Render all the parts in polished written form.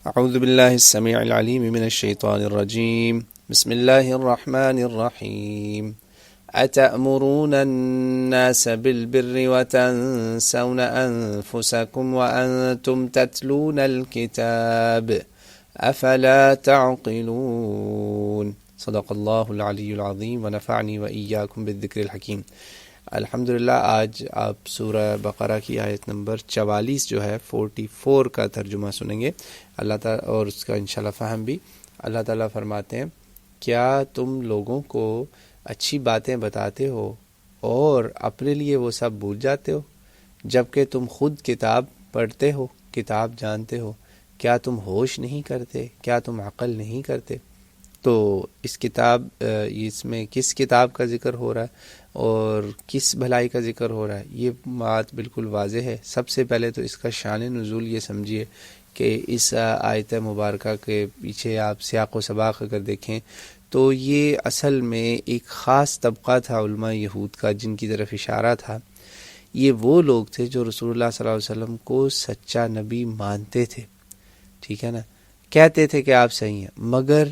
اعوذ باللہ السمیع العلیم من الشیطان الرجیم بسم اللہ الرحمن الرحیم اتأمرون الناس بالبر وتنسون انفسکم وانتم تتلون الكتاب افلا تعقلون صدق اللہ العلی العظیم ونفعنی وإیاکم بالذکر الحکیم۔ الحمدللہ آج آپ سورہ بقرہ کی آیت نمبر 44 جو ہے 44 کا ترجمہ سنیں گے اللہ تعالیٰ، اور اس کا انشاءاللہ فہم بھی۔ اللہ تعالیٰ فرماتے ہیں، کیا تم لوگوں کو اچھی باتیں بتاتے ہو اور اپنے لیے وہ سب بھول جاتے ہو، جبکہ تم خود کتاب پڑھتے ہو، کتاب جانتے ہو؟ کیا تم ہوش نہیں کرتے؟ کیا تم عقل نہیں کرتے؟ تو اس کتاب اس میں کس کتاب کا ذکر ہو رہا ہے اور کس بھلائی کا ذکر ہو رہا ہے، یہ بات بالکل واضح ہے۔ سب سے پہلے تو اس کا شان نزول یہ سمجھیے کہ اس آیت مبارکہ کے پیچھے آپ سیاق و سباق اگر دیکھیں تو یہ اصل میں ایک خاص طبقہ تھا علماء یہود کا، جن کی طرف اشارہ تھا۔ یہ وہ لوگ تھے جو رسول اللہ صلی اللہ علیہ وسلم کو سچا نبی مانتے تھے، ٹھیک ہے نا، کہتے تھے کہ آپ صحیح ہیں، مگر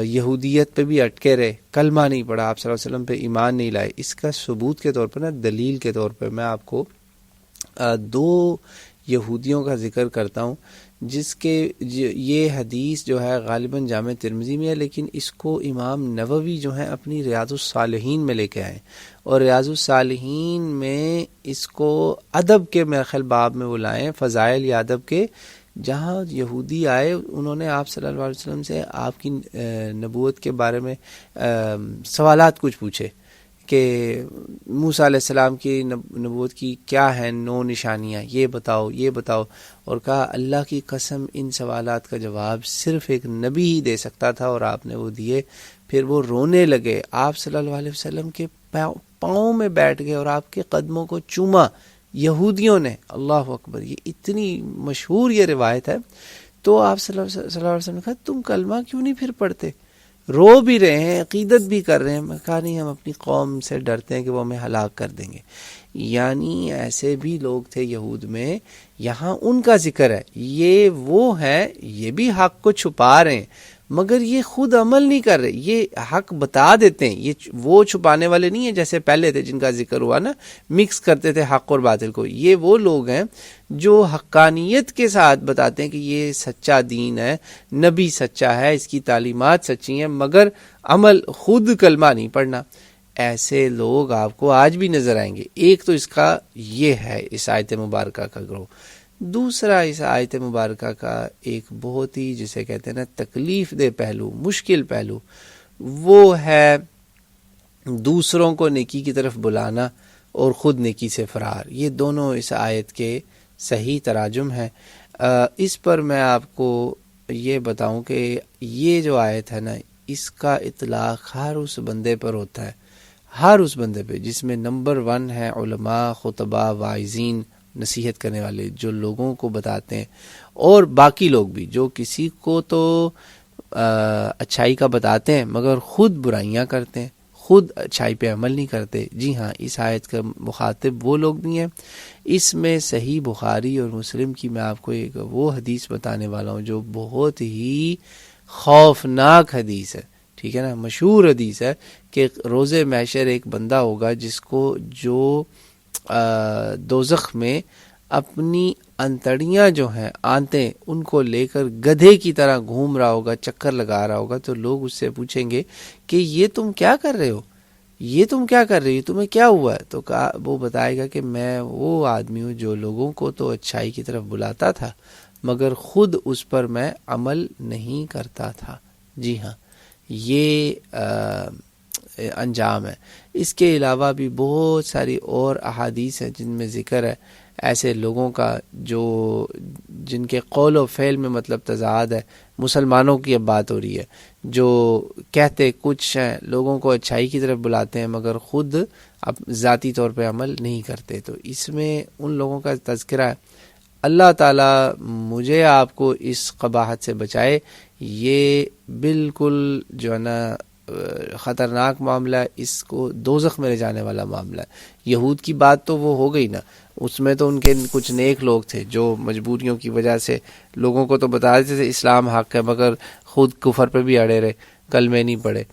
یہودیت پہ بھی اٹکے رہے، کلمہ نہیں پڑھا، آپ صلی اللہ علیہ وسلم پہ ایمان نہیں لائے۔ اس کا ثبوت کے طور پر نا، دلیل کے طور پر میں آپ کو دو یہودیوں کا ذکر کرتا ہوں، جس کے یہ حدیث جو ہے غالباً جامع ترمذی میں ہے، لیکن اس کو امام نووی جو ہیں اپنی ریاض الصالحین میں لے کے آئے، اور ریاض الصالحین میں اس کو ادب کے میرے خیال باب میں وہ لائے، فضائل یا ادب کے، جہاں یہودی آئے، انہوں نے آپ صلی اللہ علیہ وسلم سے آپ کی نبوت کے بارے میں سوالات کچھ پوچھے کہ موسیٰ علیہ السلام کی نبوت کی کیا ہیں 9 نشانیاں، یہ بتاؤ یہ بتاؤ، اور کہا اللہ کی قسم ان سوالات کا جواب صرف ایک نبی ہی دے سکتا تھا، اور آپ نے وہ دیے۔ پھر وہ رونے لگے، آپ صلی اللہ علیہ وسلم کے پاؤں میں بیٹھ گئے اور آپ کے قدموں کو چوما یہودیوں نے۔ اللہ اکبر، یہ اتنی مشہور یہ روایت ہے۔ تو آپ صلی اللہ علیہ وسلم نے کہا تم کلمہ کیوں نہیں پھر پڑھتے؟ رو بھی رہے ہیں، عقیدت بھی کر رہے ہیں۔ میں کہا نہیں، ہم اپنی قوم سے ڈرتے ہیں کہ وہ ہمیں ہلاک کر دیں گے۔ یعنی ایسے بھی لوگ تھے یہود میں، یہاں ان کا ذکر ہے، یہ وہ ہیں، یہ بھی حق کو چھپا رہے ہیں مگر یہ خود عمل نہیں کر رہے، یہ حق بتا دیتے ہیں، یہ وہ چھپانے والے نہیں ہیں جیسے پہلے تھے جن کا ذکر ہوا نا، مکس کرتے تھے حق اور باطل کو۔ یہ وہ لوگ ہیں جو حقانیت کے ساتھ بتاتے ہیں کہ یہ سچا دین ہے، نبی سچا ہے، اس کی تعلیمات سچی ہیں، مگر عمل خود کلمہ نہیں پڑھنا۔ ایسے لوگ آپ کو آج بھی نظر آئیں گے۔ ایک تو اس کا یہ ہے اس آیت مبارکہ کا گروہ۔ دوسرا اس آیت مبارکہ کا ایک بہت ہی جسے کہتے ہیں نا تکلیف دہ پہلو، مشکل پہلو، وہ ہے دوسروں کو نیکی کی طرف بلانا اور خود نیکی سے فرار۔ یہ دونوں اس آیت کے صحیح تراجم ہیں۔ اس پر میں آپ کو یہ بتاؤں کہ یہ جو آیت ہے نا، اس کا اطلاق ہر اس بندے پر ہوتا ہے، ہر اس بندے پہ جس میں نمبر 1 ہے علماء، خطباء، واعظین، نصیحت کرنے والے، جو لوگوں کو بتاتے ہیں، اور باقی لوگ بھی جو کسی کو تو اچھائی کا بتاتے ہیں مگر خود برائیاں کرتے ہیں، خود اچھائی پہ عمل نہیں کرتے۔ جی ہاں، اس آیت کا مخاطب وہ لوگ بھی ہیں۔ اس میں صحیح بخاری اور مسلم کی میں آپ کو ایک وہ حدیث بتانے والا ہوں جو بہت ہی خوفناک حدیث ہے، ٹھیک ہے نا، مشہور حدیث ہے کہ روز محشر ایک بندہ ہوگا جس کو جو دوزخ میں اپنی انتڑیاں جو ہیں، آنتیں، ان کو لے کر گدھے کی طرح گھوم رہا ہوگا، چکر لگا رہا ہوگا۔ تو لوگ اس سے پوچھیں گے کہ یہ تم کیا کر رہے ہو، یہ تم کیا کر رہی ہو، تمہیں کیا ہوا ہے؟ تو وہ بتائے گا کہ میں وہ آدمی ہوں جو لوگوں کو تو اچھائی کی طرف بلاتا تھا مگر خود اس پر میں عمل نہیں کرتا تھا۔ جی ہاں، یہ انجام ہے۔ اس کے علاوہ بھی بہت ساری اور احادیث ہیں جن میں ذکر ہے ایسے لوگوں کا جو جن کے قول و فعل میں مطلب تضاد ہے۔ مسلمانوں کی اب بات ہو رہی ہے، جو کہتے کچھ ہیں، لوگوں کو اچھائی کی طرف بلاتے ہیں مگر خود اب ذاتی طور پہ عمل نہیں کرتے۔ تو اس میں ان لوگوں کا تذکرہ ہے۔ اللہ تعالیٰ مجھے آپ کو اس قباحت سے بچائے۔ یہ بالکل جو ہے نا خطرناک معاملہ ہے، اس کو دوزخ میں لے جانے والا معاملہ ہے۔ یہود کی بات تو وہ ہو گئی نا، اس میں تو ان کے کچھ نیک لوگ تھے جو مجبوریوں کی وجہ سے لوگوں کو تو بتا دیتے تھے اسلام حق ہے، مگر خود کفر پہ بھی اڑے رہے، کلمے نہیں پڑے،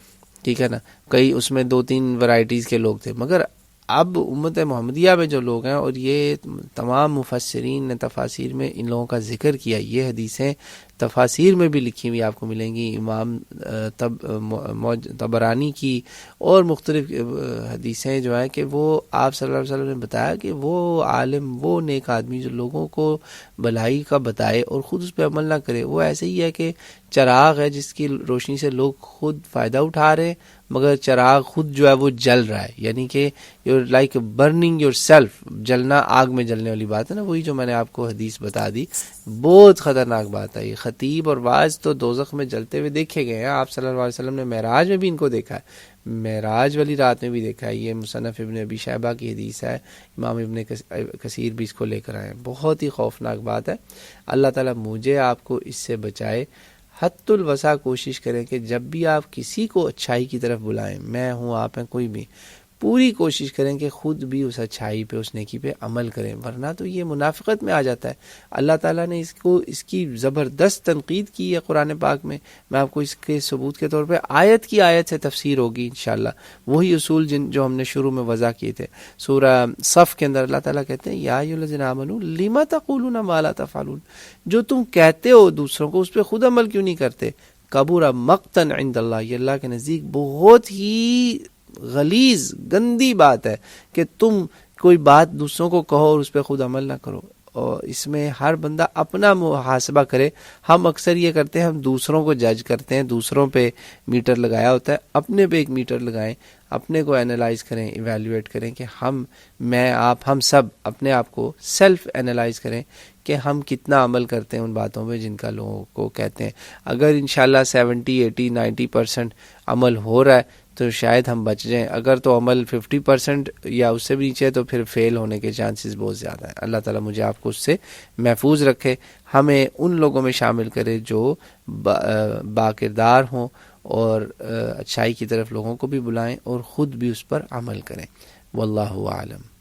ٹھیک ہے نا۔ کئی اس میں 2-3 ورائٹیز کے لوگ تھے، مگر اب امت محمدیہ میں جو لوگ ہیں، اور یہ تمام مفسرین نے تفاسیر میں ان لوگوں کا ذکر کیا، یہ حدیثیں تفاسیر میں بھی لکھی ہوئی آپ کو ملیں گی، امام طبرانی کی اور مختلف حدیثیں جو ہیں کہ وہ آپ صلی اللہ علیہ وسلم نے بتایا کہ وہ عالم، وہ نیک آدمی جو لوگوں کو بھلائی کا بتائے اور خود اس پہ عمل نہ کرے، وہ ایسے ہی ہے کہ چراغ ہے جس کی روشنی سے لوگ خود فائدہ اٹھا رہے ہیں، مگر چراغ خود جو ہے وہ جل رہا ہے، یعنی کہ you like burning your self, جلنا، آگ میں جلنے والی بات ہے نا، وہی جو میں نے آپ کو حدیث بتا دی، بہت خطرناک بات ہے۔ یہ خطیب اور واعظ تو دوزخ میں جلتے ہوئے دیکھے گئے ہیں، آپ صلی اللہ علیہ وسلم نے معراج میں بھی ان کو دیکھا ہے، معراج والی رات میں بھی دیکھا ہے۔ یہ مصنف ابن ابی شیبہ کی حدیث ہے، امام ابن کثیر بھی اس کو لے کر آئے ہیں، بہت ہی خوفناک بات ہے۔ اللہ تعالیٰ مجھے آپ کو اس سے بچائے۔ حد الوسع کوشش کریں کہ جب بھی آپ کسی کو اچھائی کی طرف بلائیں، میں ہوں، آپ ہیں، کوئی بھی، پوری کوشش کریں کہ خود بھی اس اچھائی پہ، اس نیکی پہ عمل کریں، ورنہ تو یہ منافقت میں آ جاتا ہے۔ اللہ تعالیٰ نے اس کی زبردست تنقید کی ہے قرآن پاک میں، میں آپ کو اس کے ثبوت کے طور پہ آیت کی آیت سے تفسیر ہوگی انشاءاللہ، وہی اصول جو ہم نے شروع میں وضع کیے تھے۔ سورہ صف کے اندر اللہ تعالیٰ کہتے ہیں یا ایھا الذین آمنوا لم تقولون ما لا تفعلون، جو تم کہتے ہو دوسروں کو اس پہ خود عمل کیوں نہیں کرتے۔ کبر مقتا عند اللہ، یہ اللہ کے نزدیک بہت ہی غلیظ، گندی بات ہے کہ تم کوئی بات دوسروں کو کہو اور اس پہ خود عمل نہ کرو۔ اور اس میں ہر بندہ اپنا محاسبہ کرے۔ ہم اکثر یہ کرتے ہیں، ہم دوسروں کو جج کرتے ہیں، دوسروں پہ میٹر لگایا ہوتا ہے، اپنے پہ ایک میٹر لگائیں، اپنے کو اینالائز کریں، ایویلویٹ کریں کہ میں، آپ، ہم سب اپنے آپ کو سیلف اینالائز کریں کہ ہم کتنا عمل کرتے ہیں ان باتوں پہ جن کا لوگوں کو کہتے ہیں۔ اگر انشاءاللہ 70، 80، 90% عمل ہو رہا ہے تو شاید ہم بچ جائیں، اگر تو عمل 50% یا اس سے بھی نیچے ہے تو پھر فیل ہونے کے چانسز بہت زیادہ ہیں۔ اللہ تعالیٰ مجھے آپ کو اس سے محفوظ رکھے، ہمیں ان لوگوں میں شامل کرے جو با کردار ہوں اور اچھائی کی طرف لوگوں کو بھی بلائیں اور خود بھی اس پر عمل کریں۔ واللہ اعلم۔